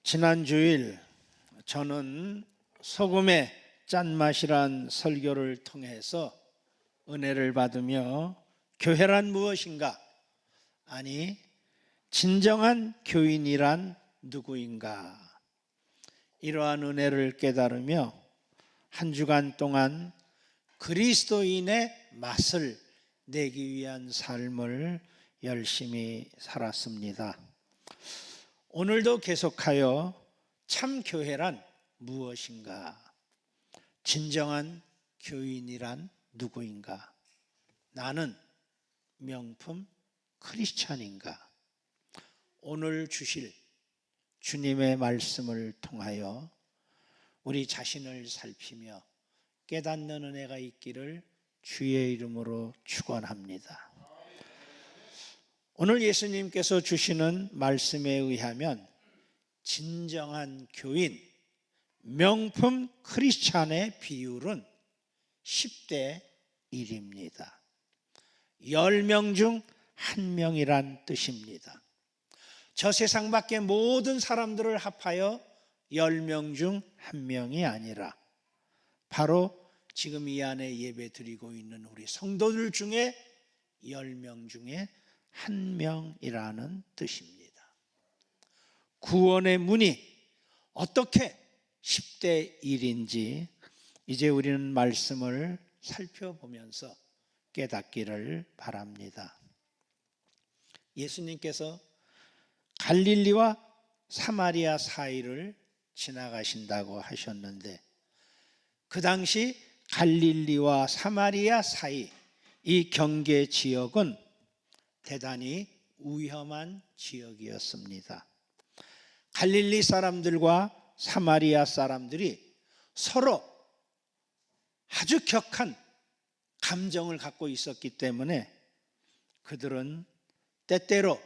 지난 주일 저는 소금의 짠맛이란 설교를 통해서 은혜를 받으며 교회란 무엇인가? 아니, 진정한 교인이란 누구인가? 이러한 은혜를 깨달으며 한 주간 동안 그리스도인의 맛을 내기 위한 삶을 열심히 살았습니다. 오늘도 계속하여 참 교회란 무엇인가? 진정한 교인이란 누구인가? 나는 명품 크리스찬인가? 오늘 주실 주님의 말씀을 통하여 우리 자신을 살피며 깨닫는 은혜가 있기를 주의 이름으로 축원합니다. 오늘 예수님께서 주시는 말씀에 의하면 진정한 교인, 명품 크리스찬의 비율은 10대 1입니다. 10명 중 1명이란 뜻입니다. 저 세상 밖의 모든 사람들을 합하여 10명 중 1명이 아니라 바로 지금 이 안에 예배 드리고 있는 우리 성도들 중에 10명 중에 1명이라는 뜻입니다. 구원의 문이 어떻게 10대 1인지 이제 우리는 말씀을 살펴보면서 깨닫기를 바랍니다. 예수님께서 갈릴리와 사마리아 사이를 지나가신다고 하셨는데 그 당시 갈릴리와 사마리아 사이 이 경계 지역은 대단히 위험한 지역이었습니다. 갈릴리 사람들과 사마리아 사람들이 서로 아주 격한 감정을 갖고 있었기 때문에 그들은 때때로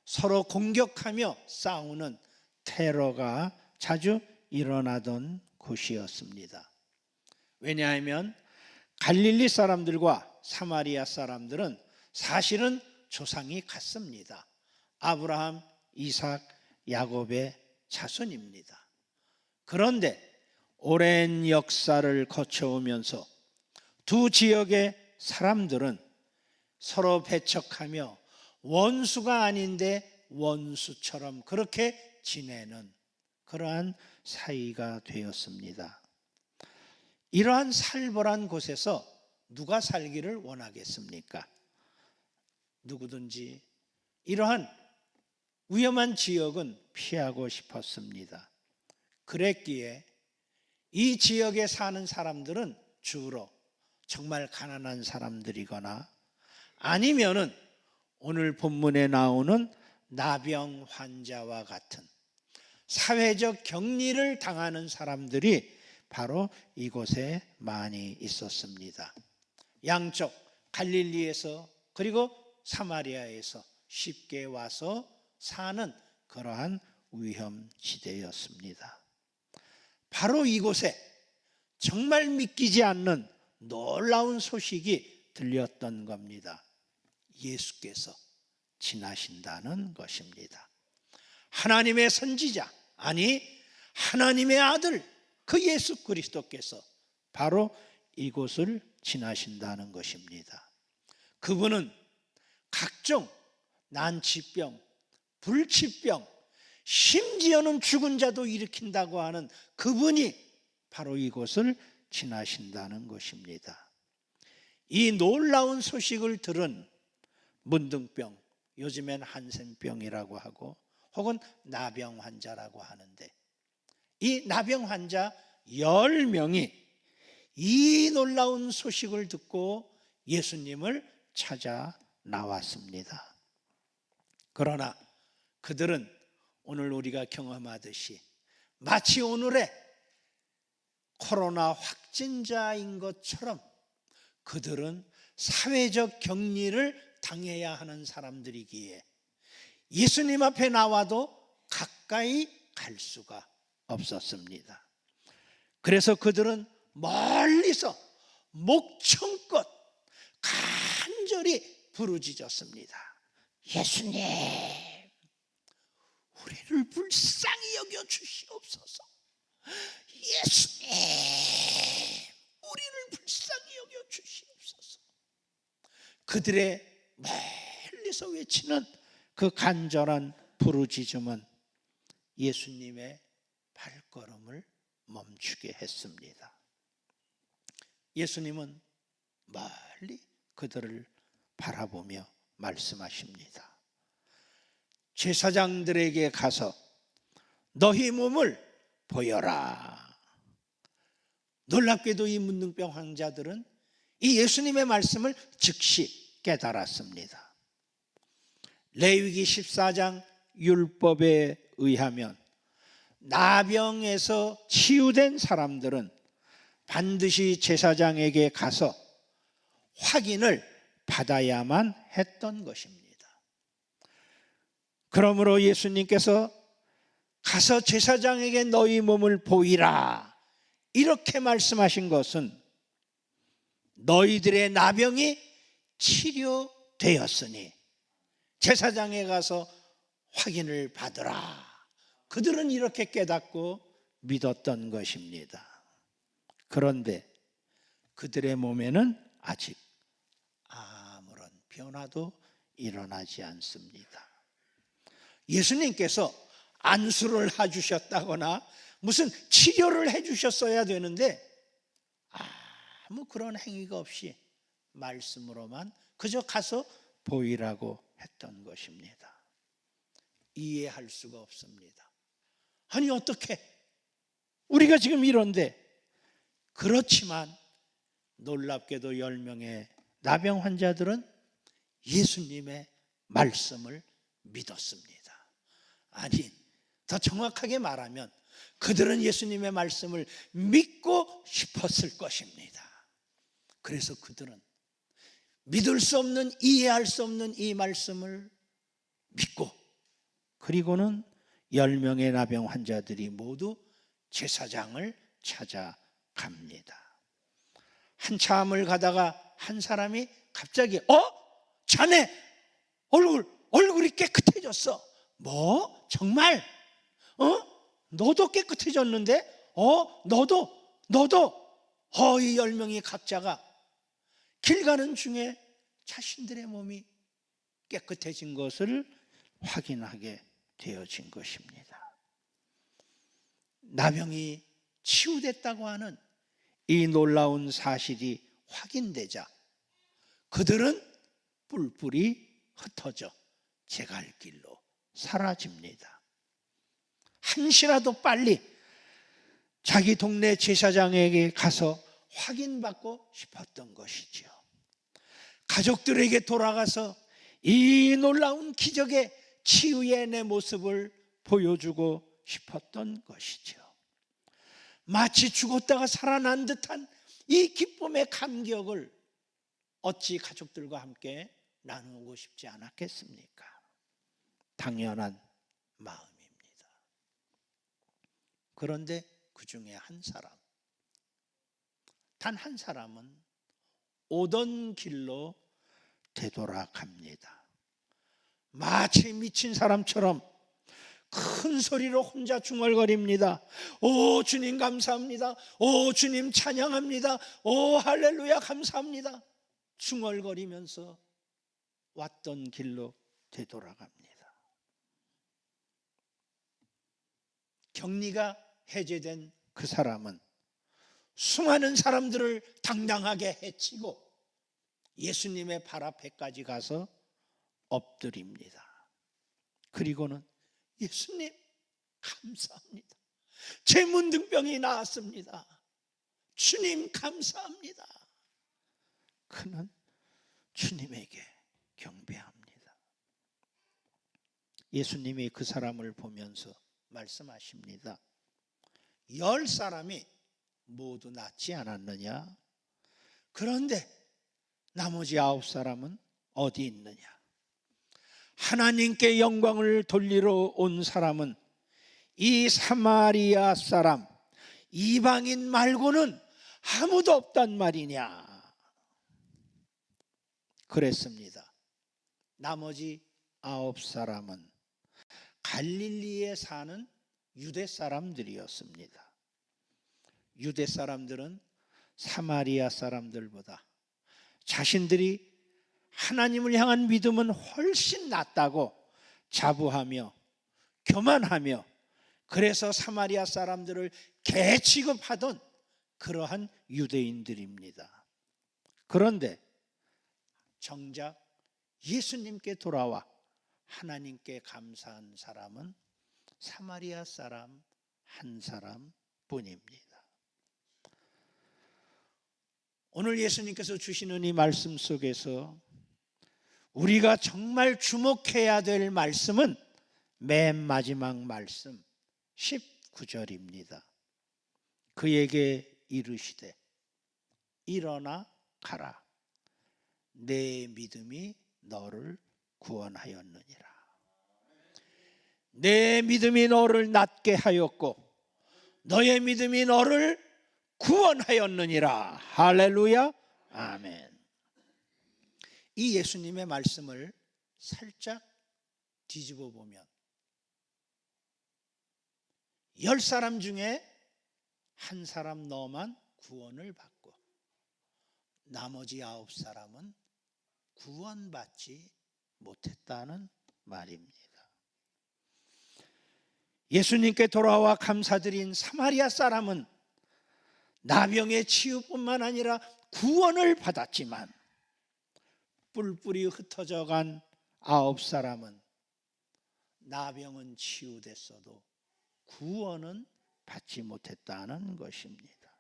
서로 공격하며 싸우는 테러가 자주 일어나던 곳이었습니다. 왜냐하면 갈릴리 사람들과 사마리아 사람들은 사실은 조상이 같습니다. 아브라함, 이삭, 야곱의 자손입니다. 그런데 오랜 역사를 거쳐오면서 두 지역의 사람들은 서로 배척하며 원수가 아닌데 원수처럼 그렇게 지내는 그러한 사이가 되었습니다. 이러한 살벌한 곳에서 누가 살기를 원하겠습니까? 누구든지 이러한 위험한 지역은 피하고 싶었습니다. 그랬기에 이 지역에 사는 사람들은 주로 정말 가난한 사람들이거나 아니면은 오늘 본문에 나오는 나병 환자와 같은 사회적 격리를 당하는 사람들이 바로 이곳에 많이 있었습니다. 양쪽 갈릴리에서 그리고 사마리아에서 쉽게 와서 사는 그러한 위험지대였습니다. 바로 이곳에 정말 믿기지 않는 놀라운 소식이 들렸던 겁니다. 예수께서 지나신다는 것입니다. 하나님의 선지자, 아니 하나님의 아들 그 예수 그리스도께서 바로 이곳을 지나신다는 것입니다. 그분은 각종 난치병, 불치병, 심지어는 죽은 자도 일으킨다고 하는 그분이 바로 이곳을 지나신다는 것입니다. 이 놀라운 소식을 들은 문둥병, 요즘엔 한센병이라고 하고 혹은 나병 환자라고 하는데 이 나병 환자 10명이 이 놀라운 소식을 듣고 예수님을 찾아 나왔습니다. 그러나 그들은 오늘 우리가 경험하듯이 마치 오늘의 코로나 확진자인 것처럼 그들은 사회적 격리를 당해야 하는 사람들이기에 예수님 앞에 나와도 가까이 갈 수가 없었습니다. 그래서 그들은 멀리서 목청껏 간절히 부르짖었습니다. 예수님, 우리는 우리를 불쌍히 여겨 주시옵소서. 예수님, 우리를 불쌍히 여겨 주시옵소서. 그들의 멀리서 외치는 그 간절한 부르짖음은 예수님의 발걸음을 멈추게 했습니다. 예수님은 멀리 그들을 바라보며 말씀하십니다. 제사장들에게 가서 너희 몸을 보여라. 놀랍게도 이 문둥병 환자들은 이 예수님의 말씀을 즉시 깨달았습니다. 레위기 14장 율법에 의하면 나병에서 치유된 사람들은 반드시 제사장에게 가서 확인을 받아야만 했던 것입니다. 그러므로 예수님께서 가서 제사장에게 너희 몸을 보이라 이렇게 말씀하신 것은 너희들의 나병이 치료되었으니 제사장에 가서 확인을 받으라. 그들은 이렇게 깨닫고 믿었던 것입니다. 그런데 그들의 몸에는 아직 아무런 변화도 일어나지 않습니다. 예수님께서 안수를 해주셨다거나 무슨 치료를 해주셨어야 되는데 아무 그런 행위가 없이 말씀으로만 그저 가서 보이라고 했던 것입니다. 이해할 수가 없습니다. 아니 어떻게 우리가 지금 이런데, 그렇지만 놀랍게도 10명의 나병 환자들은 예수님의 말씀을 믿었습니다. 아니 더 정확하게 말하면 그들은 예수님의 말씀을 믿고 싶었을 것입니다. 그래서 그들은 믿을 수 없는, 이해할 수 없는 이 말씀을 믿고, 그리고는 10명의 나병 환자들이 모두 제사장을 찾아갑니다. 한참을 가다가 한 사람이 갑자기 자네 얼굴이 깨끗해졌어. 뭐? 정말? 너도 깨끗해졌는데? 너도? 이 10명의 각자가 길 가는 중에 자신들의 몸이 깨끗해진 것을 확인하게 되어진 것입니다. 나병이 치유됐다고 하는 이 놀라운 사실이 확인되자 그들은 뿔뿔이 흩어져 제갈 길로 사라집니다. 한시라도 빨리 자기 동네 제사장에게 가서 확인받고 싶었던 것이지요. 가족들에게 돌아가서 이 놀라운 기적의 치유의 내 모습을 보여주고 싶었던 것이죠. 마치 죽었다가 살아난 듯한 이 기쁨의 감격을 어찌 가족들과 함께 나누고 싶지 않았겠습니까? 당연한 마음입니다. 그런데 그 중에 한 사람, 단 한 사람은 오던 길로 되돌아갑니다. 마치 미친 사람처럼 큰 소리로 혼자 중얼거립니다. 오 주님 감사합니다. 오 주님 찬양합니다. 오 할렐루야 감사합니다. 중얼거리면서 왔던 길로 되돌아갑니다. 격리가 해제된 그 사람은 수많은 사람들을 당당하게 해치고 예수님의 발 앞에까지 가서 엎드립니다. 그리고는 예수님 감사합니다. 제 문둥병이 나았습니다. 주님 감사합니다. 그는 주님에게 경배합니다. 예수님이 그 사람을 보면서 말씀하십니다. 10사람이 모두 낫지 않았느냐? 그런데 나머지 9사람은 어디 있느냐? 하나님께 영광을 돌리러 온 사람은 이 사마리아 사람, 이방인 말고는 아무도 없단 말이냐? 그랬습니다. 나머지 9사람은 갈릴리에 사는 유대 사람들이었습니다. 유대 사람들은 사마리아 사람들보다 자신들이 하나님을 향한 믿음은 훨씬 낫다고 자부하며 교만하며, 그래서 사마리아 사람들을 개 취급하던 그러한 유대인들입니다. 그런데 정작 예수님께 돌아와 하나님께 감사한 사람은 사마리아 사람 한 사람뿐입니다. 오늘 예수님께서 주시는 이 말씀 속에서 우리가 정말 주목해야 될 말씀은 맨 마지막 말씀 19절입니다. 그에게 이르시되 일어나 가라, 내 믿음이 너를 구원하였느니라. 내 믿음이 너를 낫게 하였고 너의 믿음이 너를 구원하였느니라. 할렐루야. 아멘. 이 예수님의 말씀을 살짝 뒤집어 보면 10사람 중에 한 사람 너만 구원을 받고 나머지 9사람은 구원받지 못했다는 말입니다. 예수님께 돌아와 감사드린 사마리아 사람은 나병의 치유뿐만 아니라 구원을 받았지만 뿔뿔이 흩어져 간 9사람은 나병은 치유됐어도 구원은 받지 못했다는 것입니다.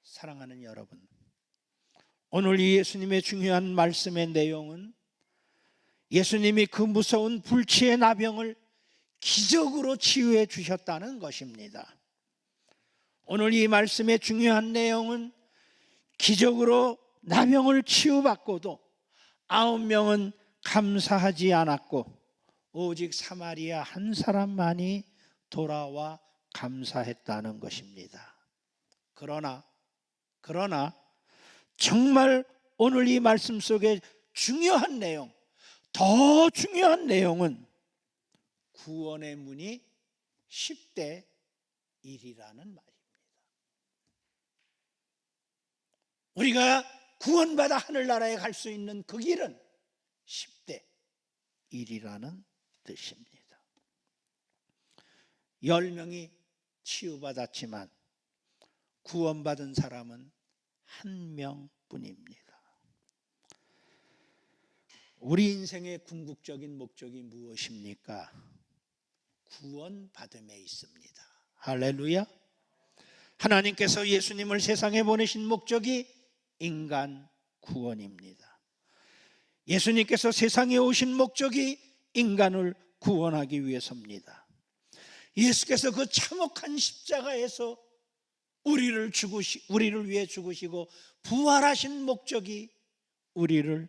사랑하는 여러분, 오늘 이 예수님의 중요한 말씀의 내용은 예수님이 그 무서운 불치의 나병을 기적으로 치유해 주셨다는 것입니다. 오늘 이 말씀의 중요한 내용은 기적으로 나병을 치유받고도 9명은 감사하지 않았고 오직 사마리아 한 사람만이 돌아와 감사했다는 것입니다. 그러나 정말 오늘 이 말씀 속에 중요한 내용, 더 중요한 내용은 구원의 문이 10대 1이라는 말입니다. 우리가 구원받아 하늘나라에 갈 수 있는 그 길은 10대 1이라는 뜻입니다. 10명이 치유받았지만 구원받은 사람은 한 명뿐입니다. 우리 인생의 궁극적인 목적이 무엇입니까? 구원받음에 있습니다. 할렐루야. 하나님께서 예수님을 세상에 보내신 목적이 인간 구원입니다. 예수님께서 세상에 오신 목적이 인간을 구원하기 위해서입니다. 예수께서 그 참혹한 십자가에서 우리를 위해 죽으시고 부활하신 목적이 우리를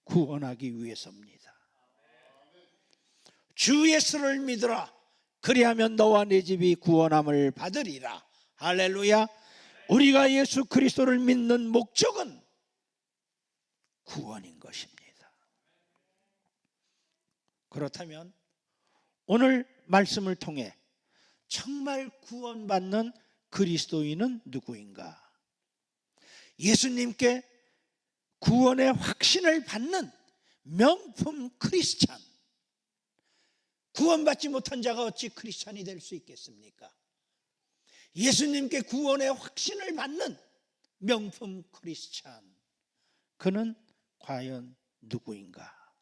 구원하기 위해서입니다. 주 예수를 믿으라, 그리하면 너와 네 집이 구원함을 받으리라. 할렐루야. 우리가 예수 그리스도를 믿는 목적은 구원인 것입니다. 그렇다면 오늘 말씀을 통해 정말 구원받는 그리스도인은 누구인가? 예수님께 구원의 확신을 받는 명품 크리스찬. 구원받지 못한 자가 어찌 크리스찬이 될 수 있겠습니까? 예수님께 구원의 확신을 받는 명품 크리스찬, 그는 과연 누구인가?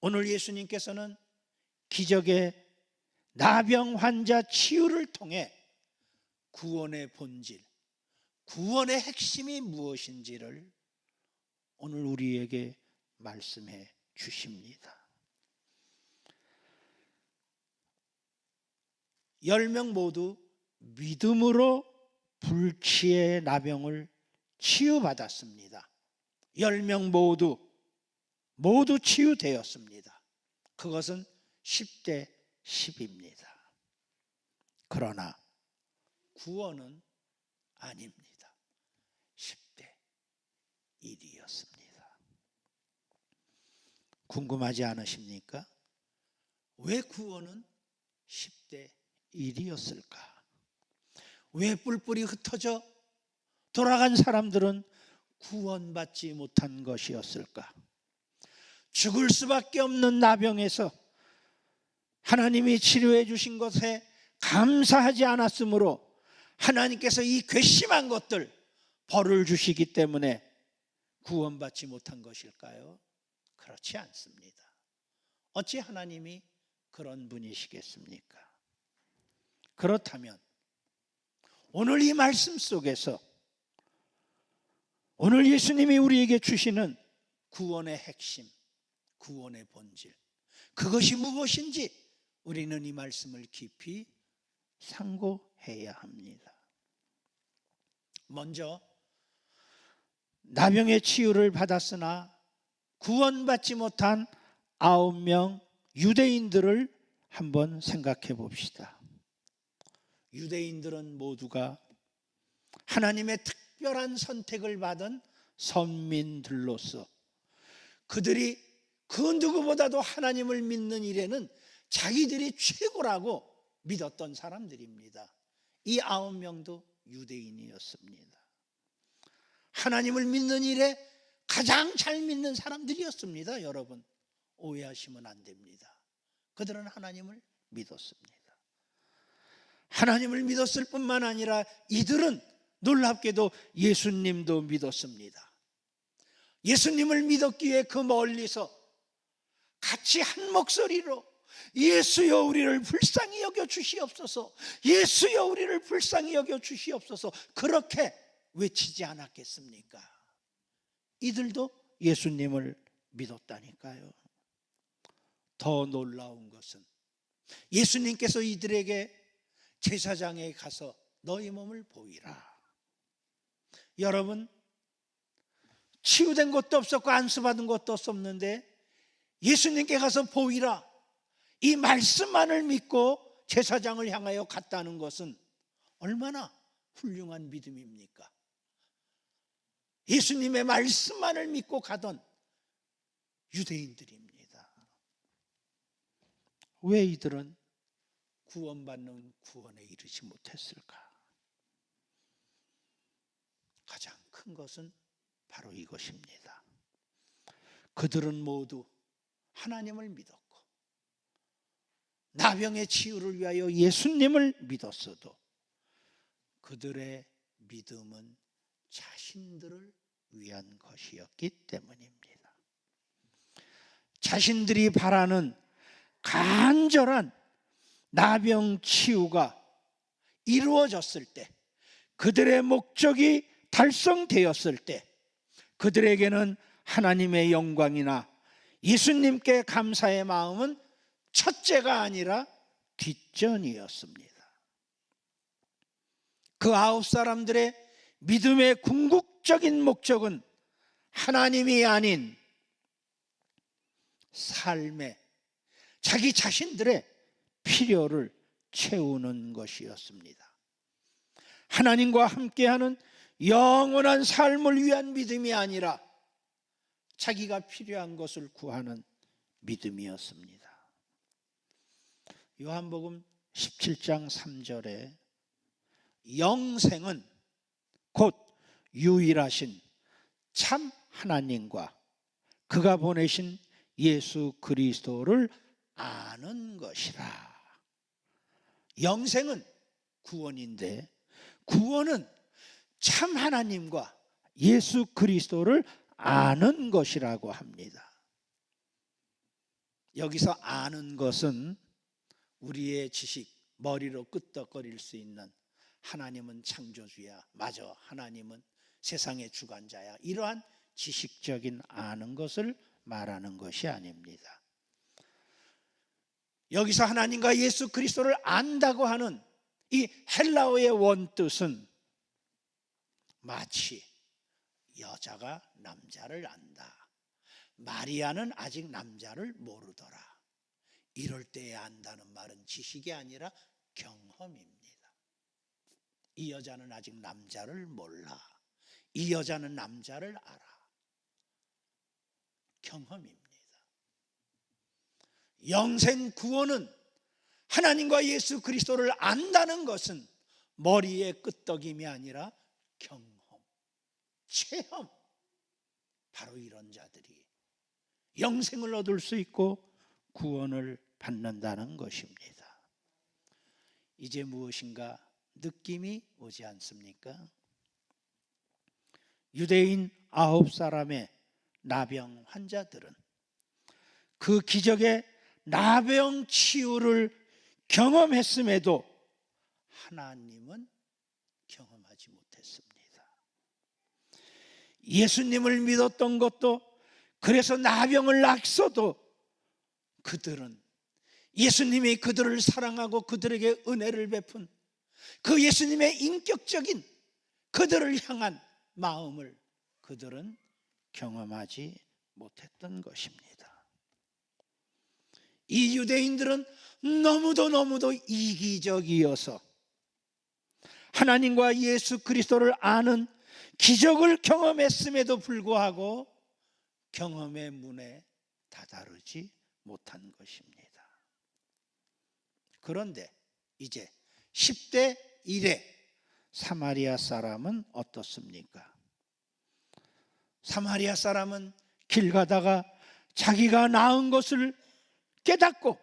오늘 예수님께서는 기적의 나병 환자 치유를 통해 구원의 본질, 구원의 핵심이 무엇인지를 오늘 우리에게 말씀해 주십니다. 10명 모두 믿음으로 불치의 나병을 치유받았습니다. 10명 모두 치유되었습니다. 그것은 10대 10입니다. 그러나 구원은 아닙니다. 10대 1이었습니다. 궁금하지 않으십니까? 왜 구원은 10대 1이었을까? 왜 뿔뿔이 흩어져 돌아간 사람들은 구원받지 못한 것이었을까? 죽을 수밖에 없는 나병에서 하나님이 치료해 주신 것에 감사하지 않았으므로 하나님께서 이 괘씸한 것들 벌을 주시기 때문에 구원받지 못한 것일까요? 그렇지 않습니다. 어찌 하나님이 그런 분이시겠습니까? 그렇다면 오늘 이 말씀 속에서 오늘 예수님이 우리에게 주시는 구원의 핵심, 구원의 본질, 그것이 무엇인지 우리는 이 말씀을 깊이 상고해야 합니다. 먼저 나병의 치유를 받았으나 구원받지 못한 9명 유대인들을 한번 생각해 봅시다. 유대인들은 모두가 하나님의 특별한 선택을 받은 선민들로서 그들이 그 누구보다도 하나님을 믿는 일에는 자기들이 최고라고 믿었던 사람들입니다. 이 9명도 유대인이었습니다. 하나님을 믿는 일에 가장 잘 믿는 사람들이었습니다. 여러분, 오해하시면 안 됩니다. 그들은 하나님을 믿었습니다. 하나님을 믿었을 뿐만 아니라 이들은 놀랍게도 예수님도 믿었습니다. 예수님을 믿었기에 그 멀리서 같이 한 목소리로 예수여 우리를 불쌍히 여겨 주시옵소서, 예수여 우리를 불쌍히 여겨 주시옵소서, 그렇게 외치지 않았겠습니까? 이들도 예수님을 믿었다니까요. 더 놀라운 것은 예수님께서 이들에게 제사장에 가서 너희 몸을 보이라. 여러분, 치유된 것도 없었고 안수받은 것도 없었는데 예수님께 가서 보이라, 이 말씀만을 믿고 제사장을 향하여 갔다는 것은 얼마나 훌륭한 믿음입니까? 예수님의 말씀만을 믿고 가던 유대인들입니다. 왜 이들은 구원받는 구원에 이르지 못했을까? 가장 큰 것은 바로 이것입니다. 그들은 모두 하나님을 믿었고 나병의 치유를 위하여 예수님을 믿었어도 그들의 믿음은 자신들을 위한 것이었기 때문입니다. 자신들이 바라는 간절한 나병 치유가 이루어졌을 때, 그들의 목적이 달성되었을 때 그들에게는 하나님의 영광이나 예수님께 감사의 마음은 첫째가 아니라 뒷전이었습니다. 그 9사람들의 믿음의 궁극적인 목적은 하나님이 아닌 삶의 자기 자신들의 필요를 채우는 것이었습니다. 하나님과 함께하는 영원한 삶을 위한 믿음이 아니라 자기가 필요한 것을 구하는 믿음이었습니다. 요한복음 17장 3절에 영생은 곧 유일하신 참 하나님과 그가 보내신 예수 그리스도를 아는 것이라. 영생은 구원인데 구원은 참 하나님과 예수 그리스도를 아는 것이라고 합니다. 여기서 아는 것은 우리의 지식, 머리로 끄떡거릴 수 있는 하나님은 창조주야, 맞아, 하나님은 세상의 주관자야, 이러한 지식적인 아는 것을 말하는 것이 아닙니다. 여기서 하나님과 예수 그리스도를 안다고 하는 이 헬라어의 원뜻은 마치 여자가 남자를 안다, 마리아는 아직 남자를 모르더라, 이럴 때에 안다는 말은 지식이 아니라 경험입니다. 이 여자는 아직 남자를 몰라, 이 여자는 남자를 알아. 경험입니다. 영생 구원은 하나님과 예수 그리스도를 안다는 것은 머리의 끄떡임이 아니라 경험, 체험. 바로 이런 자들이 영생을 얻을 수 있고 구원을 받는다는 것입니다. 이제 무엇인가 느낌이 오지 않습니까? 유대인 9사람의 나병 환자들은 그 기적의 나병 치유를 경험했음에도 하나님은 경험하지 못했습니다. 예수님을 믿었던 것도, 그래서 나병을 낫어도 그들은 예수님이 그들을 사랑하고 그들에게 은혜를 베푼 그 예수님의 인격적인 그들을 향한 마음을 그들은 경험하지 못했던 것입니다. 이 유대인들은 너무도 이기적이어서 하나님과 예수 그리스도를 아는 기적을 경험했음에도 불구하고 경험의 문에 다다르지 못한 것입니다. 그런데 이제 10대 1의 사마리아 사람은 어떻습니까? 사마리아 사람은 길 가다가 자기가 낳은 것을 깨닫고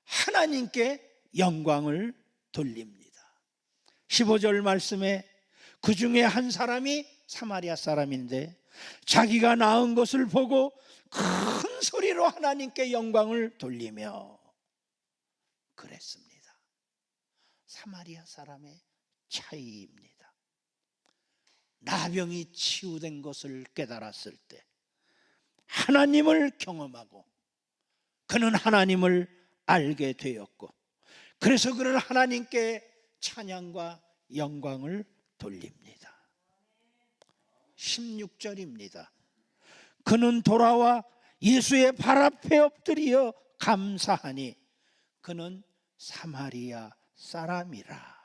하나님께 영광을 돌립니다. 15절 말씀에 그 중에 한 사람이 사마리아 사람인데 자기가 낳은 것을 보고 큰 소리로 하나님께 영광을 돌리며 그랬습니다. 사마리아 사람의 차이입니다. 나병이 치유된 것을 깨달았을 때 하나님을 경험하고 그는 하나님을 알게 되었고, 그래서 그는 하나님께 찬양과 영광을 돌립니다. 16절입니다. 그는 돌아와 예수의 발 앞에 엎드려 감사하니 그는 사마리아 사람이라.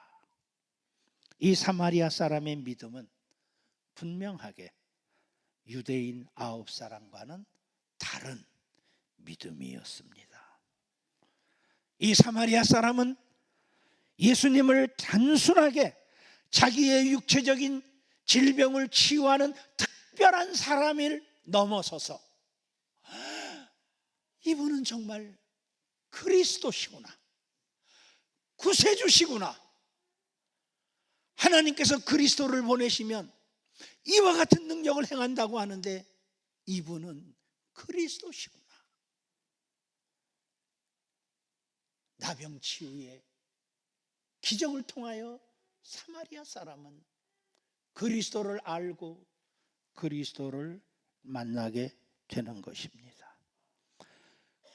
이 사마리아 사람의 믿음은 분명하게 유대인 9사람과는 다른 믿음이었습니다. 이 사마리아 사람은 예수님을 단순하게 자기의 육체적인 질병을 치유하는 특별한 사람을 넘어서서 이분은 정말 그리스도시구나, 구세주시구나, 하나님께서 그리스도를 보내시면 이와 같은 능력을 행한다고 하는데 이분은 그리스도시구나. 나병 치유의 기적을 통하여 사마리아 사람은 그리스도를 알고 그리스도를 만나게 되는 것입니다.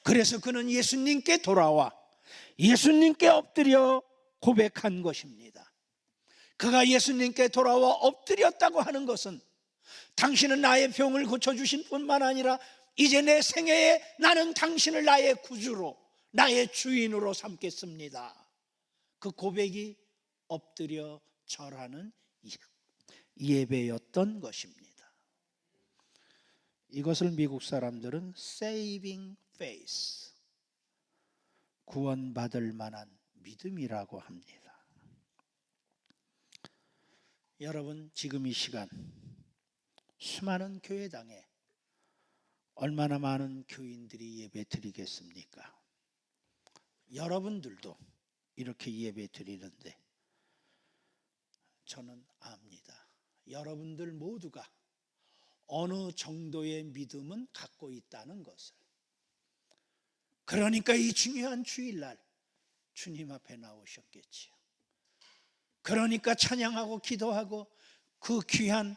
그래서 그는 예수님께 돌아와 예수님께 엎드려 고백한 것입니다. 그가 예수님께 돌아와 엎드렸다고 하는 것은 당신은 나의 병을 고쳐주신 뿐만 아니라 이제 내 생애에 나는 당신을 나의 구주로, 나의 주인으로 삼겠습니다. 그 고백이 엎드려 절하는 예배였던 것입니다. 이것을 미국 사람들은 saving faith, 구원받을 만한 믿음이라고 합니다. 여러분, 지금 이 시간 수많은 교회당에 얼마나 많은 교인들이 예배 드리겠습니까? 여러분들도 이렇게 예배 드리는데 저는 압니다. 여러분들 모두가 어느 정도의 믿음은 갖고 있다는 것을. 그러니까 이 중요한 주일날 주님 앞에 나오셨겠지요. 그러니까 찬양하고 기도하고 그 귀한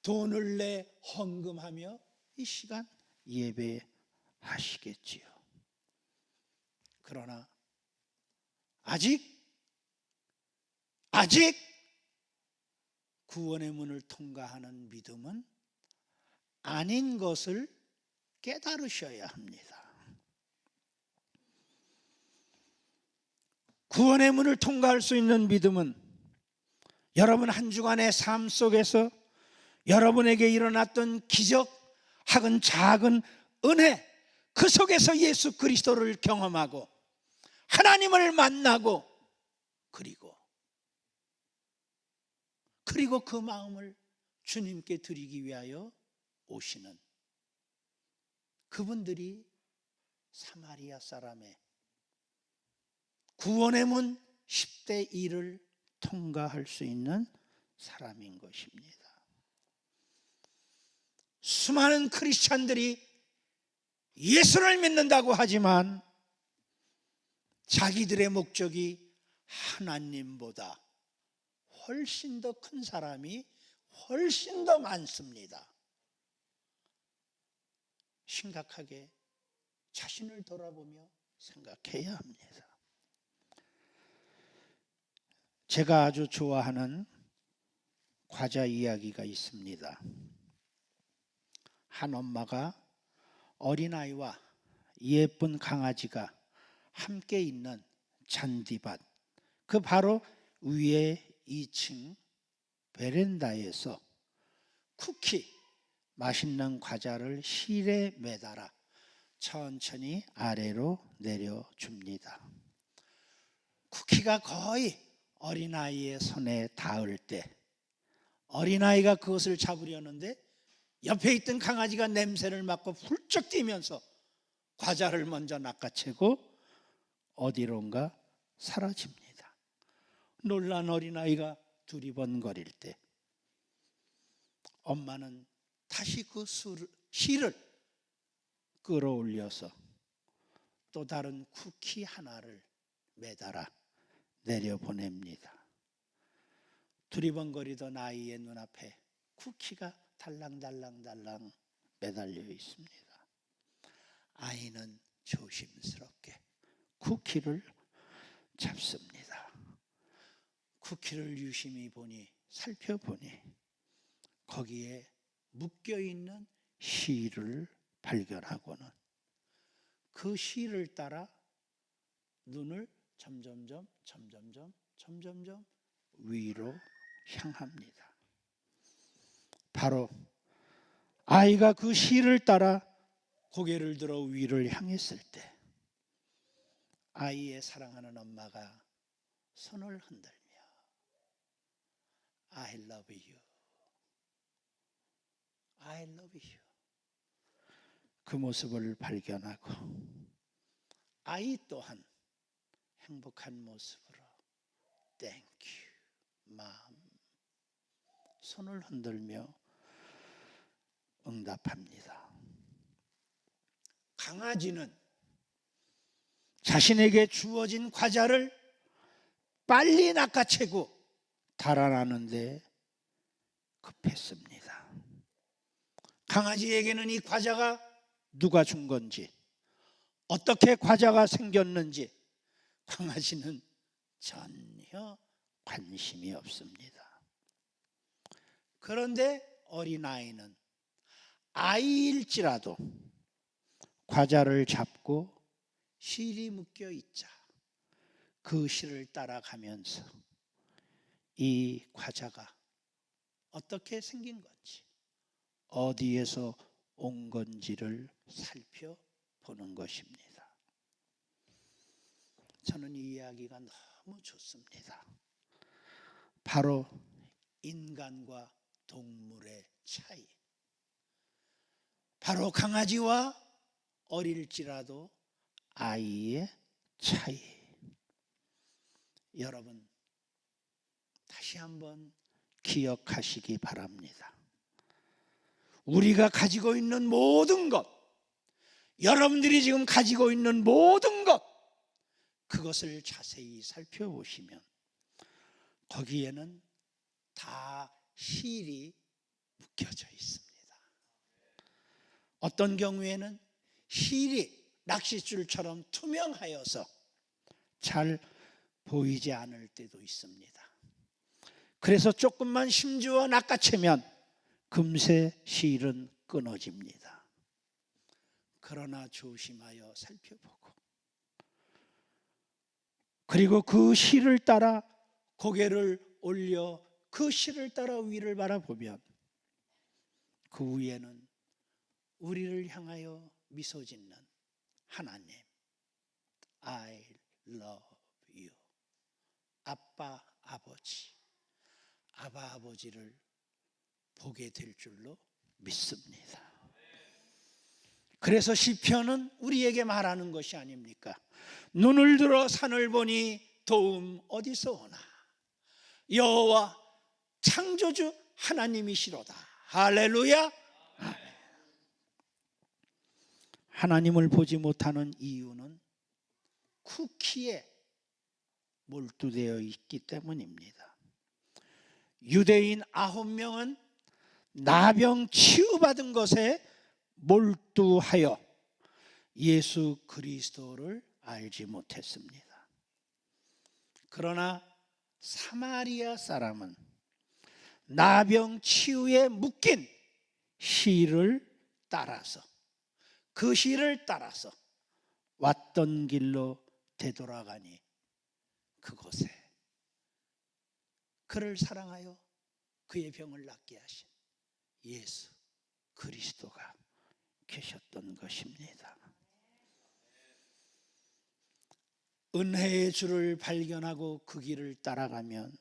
돈을 내 헌금하며 이 시간 예배하시겠지요. 그러나 아직 구원의 문을 통과하는 믿음은 아닌 것을 깨달으셔야 합니다. 구원의 문을 통과할 수 있는 믿음은 여러분 한 주간의 삶 속에서 여러분에게 일어났던 기적, 혹은 작은 은혜, 그 속에서 예수 그리스도를 경험하고 하나님을 만나고 그리고 그 마음을 주님께 드리기 위하여 오시는 그분들이 사마리아 사람의 구원의 문 10대 1을 통과할 수 있는 사람인 것입니다. 수많은 크리스찬들이 예수를 믿는다고 하지만 자기들의 목적이 하나님보다 훨씬 더 큰 사람이 훨씬 더 많습니다. 심각하게 자신을 돌아보며 생각해야 합니다. 제가 아주 좋아하는 과자 이야기가 있습니다. 한 엄마가 어린아이와 예쁜 강아지가 함께 있는 잔디밭, 그 바로 위에 2층 베란다에서 쿠키, 맛있는 과자를 실에 매달아 천천히 아래로 내려줍니다. 쿠키가 거의 어린아이의 손에 닿을 때 어린아이가 그것을 잡으려는데 옆에 있던 강아지가 냄새를 맡고 훌쩍 뛰면서 과자를 먼저 낚아채고 어디론가 사라집니다. 놀란 어린아이가 두리번거릴 때 엄마는 다시 그 실을 끌어올려서 또 다른 쿠키 하나를 매달아 내려보냅니다. 두리번거리던 아이의 눈앞에 쿠키가 달랑달랑 매달려 있습니다. 아이는 조심스럽게 쿠키를 잡습니다. 쿠키를 유심히 살펴보니 거기에 묶여있는 실을 발견하고는 그 실을 따라 눈을 점점점 위로 향합니다. 바로 아이가 그 실을 따라 고개를 들어 위를 향했을 때 아이의 사랑하는 엄마가 손을 흔들며 I love you, I love you, 그 모습을 발견하고 아이 또한 행복한 모습으로 Thank you, mom, 손을 흔들며 응답합니다. 강아지는 자신에게 주어진 과자를 빨리 낚아채고 달아나는데 급했습니다. 강아지에게는 이 과자가 누가 준 건지, 어떻게 과자가 생겼는지 강아지는 전혀 관심이 없습니다. 그런데 어린아이는 아이일지라도 과자를 잡고 실이 묶여 있자 그 실을 따라가면서 이 과자가 어떻게 생긴 건지, 어디에서 온 건지를 살펴보는 것입니다. 저는 이 이야기가 너무 좋습니다. 바로 인간과 동물의 차이, 바로 강아지와 어릴지라도 아이의 차이. 여러분 다시 한번 기억하시기 바랍니다. 우리가 가지고 있는 모든 것, 여러분들이 지금 가지고 있는 모든 것, 그것을 자세히 살펴보시면 거기에는 다 실이 묶여져 있습니다. 어떤 경우에는 실이 낚싯줄처럼 투명하여서 잘 보이지 않을 때도 있습니다. 그래서 조금만 힘주어 낚아채면 금세 실은 끊어집니다. 그러나 조심하여 살펴보고, 그리고 그 실을 따라 고개를 올려 그 실을 따라 위를 바라보면 그 위에는 우리를 향하여 미소 짓는 하나님, I love you. 아빠, 아버지, 아바 아버지를 보게 될 줄로 믿습니다. 그래서 시편은 우리에게 말하는 것이 아닙니까? 눈을 들어 산을 보니 도움 어디서 오나? 여호와 창조주 하나님이시로다. 할렐루야. 하나님을 보지 못하는 이유는 쿠키에 몰두되어 있기 때문입니다. 유대인 9명은 나병 치유받은 것에 몰두하여 예수 그리스도를 알지 못했습니다. 그러나 사마리아 사람은 나병 치유에 묶인 시를 따라서, 그 시를 따라서 왔던 길로 되돌아가니 그곳에 그를 사랑하여 그의 병을 낫게 하신 예수 그리스도가 계셨던 것입니다. 은혜의 주를 발견하고 그 길을 따라가면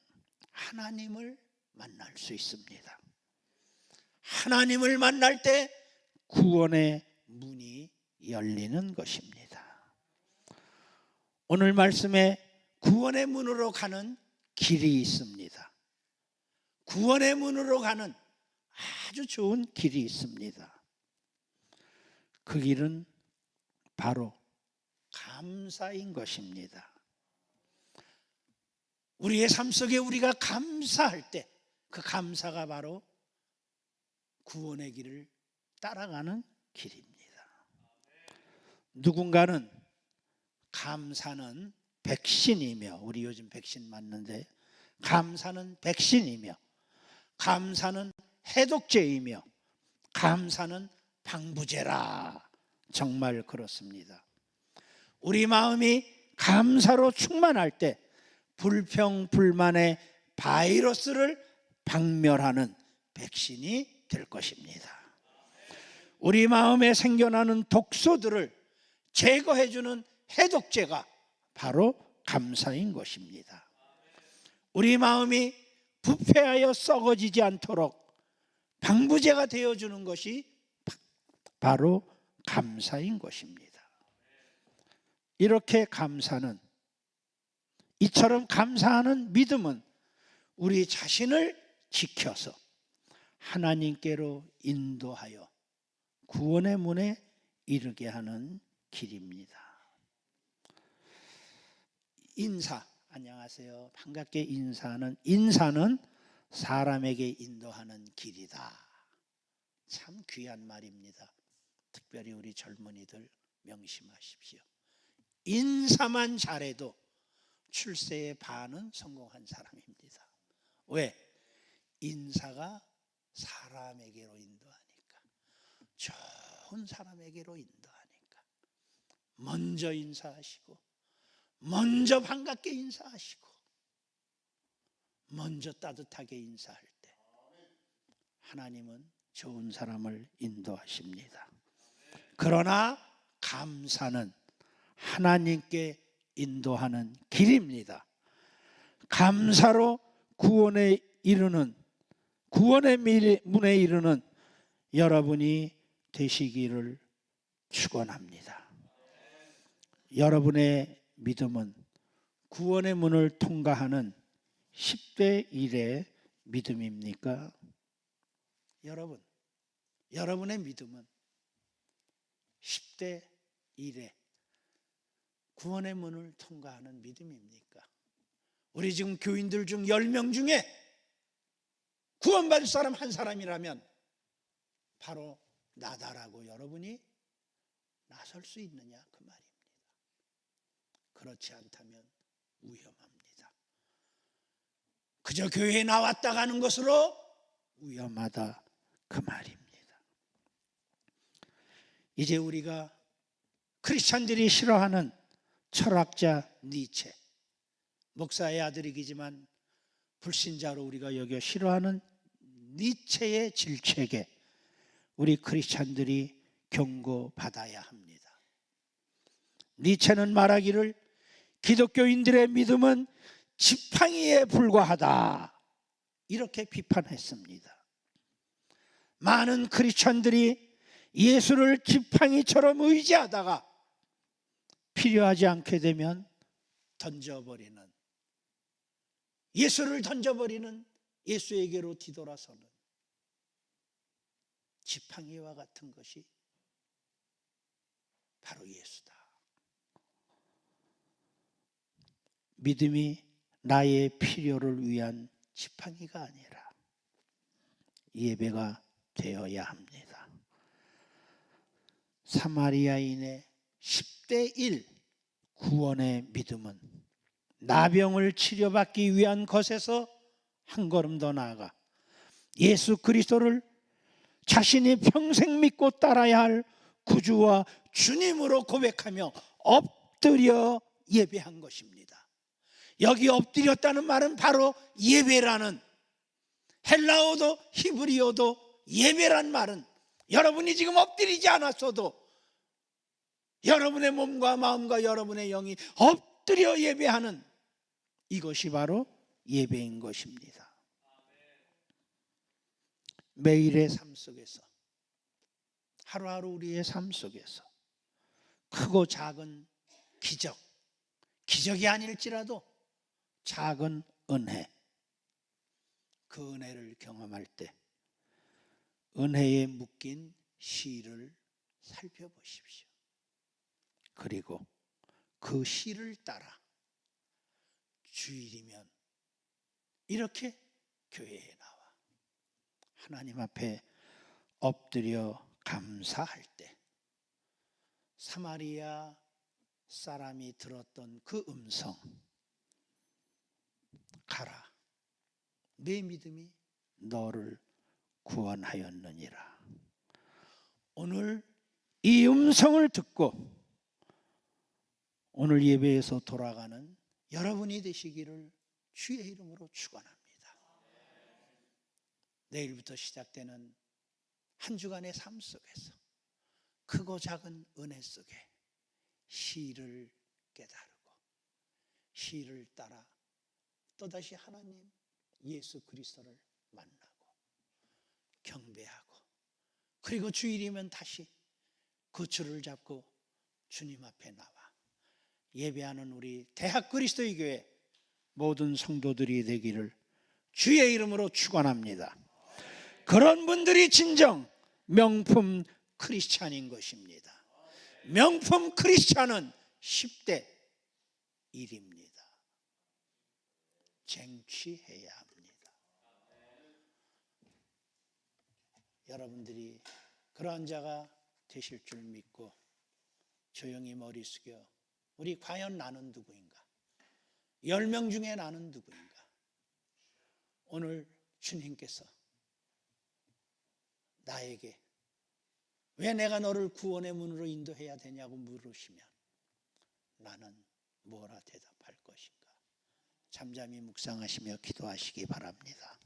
하나님을 만날 수 있습니다. 하나님을 만날 때 구원의 문이 열리는 것입니다. 오늘 말씀에 구원의 문으로 가는 길이 있습니다. 구원의 문으로 가는 아주 좋은 길이 있습니다. 그 길은 바로 감사인 것입니다. 우리의 삶 속에 우리가 감사할 때 그 감사가 바로 구원의 길을 따라가는 길입니다. 누군가는 감사는 백신이며, 우리 요즘 백신 맞는데 감사는 백신이며, 감사는 해독제이며, 감사는 방부제라. 정말 그렇습니다. 우리 마음이 감사로 충만할 때 불평, 불만의 바이러스를 박멸하는 백신이 될 것입니다. 우리 마음에 생겨나는 독소들을 제거해주는 해독제가 바로 감사인 것입니다. 우리 마음이 부패하여 썩어지지 않도록 방부제가 되어주는 것이 바로 감사인 것입니다. 이렇게 감사는, 이처럼 감사하는 믿음은 우리 자신을 지켜서 하나님께로 인도하여 구원의 문에 이르게 하는 길입니다. 인사, 안녕하세요, 반갑게 인사는 사람에게 인도하는 길이다. 참 귀한 말입니다. 특별히 우리 젊은이들 명심하십시오. 인사만 잘해도 출세의 반은 성공한 사람입니다. 왜? 인사가 사람에게로 인도하니까, 좋은 사람에게로 인도하니까 먼저 인사하시고, 먼저 반갑게 인사하시고, 먼저 따뜻하게 인사할 때 하나님은 좋은 사람을 인도하십니다. 그러나 감사는 하나님께 인도하는 길입니다. 감사로 구원에 이르는, 구원의 문에 이르는 여러분이 되시기를 축원합니다. 여러분의 믿음은 구원의 문을 통과하는 10대 1의 믿음입니까? 여러분의 믿음은 10대 1의 구원의 문을 통과하는 믿음입니까? 우리 지금 교인들 중 10명 중에 구원받을 사람 한 사람이라면 바로 나다라고 여러분이 나설 수 있느냐, 그 말입니다. 그렇지 않다면 위험합니다. 그저 교회에 나왔다 가는 것으로 위험하다, 그 말입니다. 이제 우리가 크리스찬들이 싫어하는 철학자 니체, 목사의 아들이기지만 불신자로 우리가 여겨 싫어하는 니체의 질책에 우리 크리스찬들이 경고받아야 합니다. 니체는 말하기를 기독교인들의 믿음은 지팡이에 불과하다, 이렇게 비판했습니다. 많은 크리스천들이 예수를 지팡이처럼 의지하다가 필요하지 않게 되면 던져버리는, 예수를 던져버리는, 예수에게로 뒤돌아서는 지팡이와 같은 것이 바로 예수다. 믿음이 나의 필요를 위한 지팡이가 아니라 예배가 되어야 합니다. 사마리아인의 10대 1 구원의 믿음은 나병을 치료받기 위한 것에서 한 걸음 더 나아가 예수 그리스도를 자신이 평생 믿고 따라야 할 구주와 주님으로 고백하며 엎드려 예배한 것입니다. 여기 엎드렸다는 말은 바로 예배라는, 헬라어도 히브리어도 예배란 말은 여러분이 지금 엎드리지 않았어도 여러분의 몸과 마음과 여러분의 영이 엎드려 예배하는 이것이 바로 예배인 것입니다. 매일의 삶 속에서, 하루하루 우리의 삶 속에서 크고 작은 기적, 기적이 아닐지라도 작은 은혜, 그 은혜를 경험할 때 은혜에 묶인 실을 살펴보십시오. 그리고 그 실을 따라 주일이면 이렇게 교회에 나와 하나님 앞에 엎드려 감사할 때 사마리아 사람이 들었던 그 음성, 가라, 내 믿음이 너를 구원하였느니라. 오늘 이 음성을 듣고 오늘 예배에서 돌아가는 여러분이 되시기를 주의 이름으로 축원합니다. 내일부터 시작되는 한 주간의 삶 속에서 크고 작은 은혜 속에 시를 깨달고 시를 따라 또다시 하나님 예수 그리스도를 만나고 경배하고, 그리고 주일이면 다시 그 줄을 잡고 주님 앞에 나와 예배하는 우리 대학 그리스도의 교회 모든 성도들이 되기를 주의 이름으로 축원합니다. 그런 분들이 진정 명품 크리스찬인 것입니다. 명품 크리스찬은 10대 1입니다. 쟁취해야 합니다. 여러분들이 그러한 자가 되실 줄 믿고 조용히 머리 숙여, 우리 과연 나는 누구인가? 10명 중에 나는 누구인가? 오늘 주님께서 나에게 왜 내가 너를 구원의 문으로 인도해야 되냐고 물으시면 나는 뭐라 대답할 것인가? 잠잠히 묵상하시며 기도하시기 바랍니다.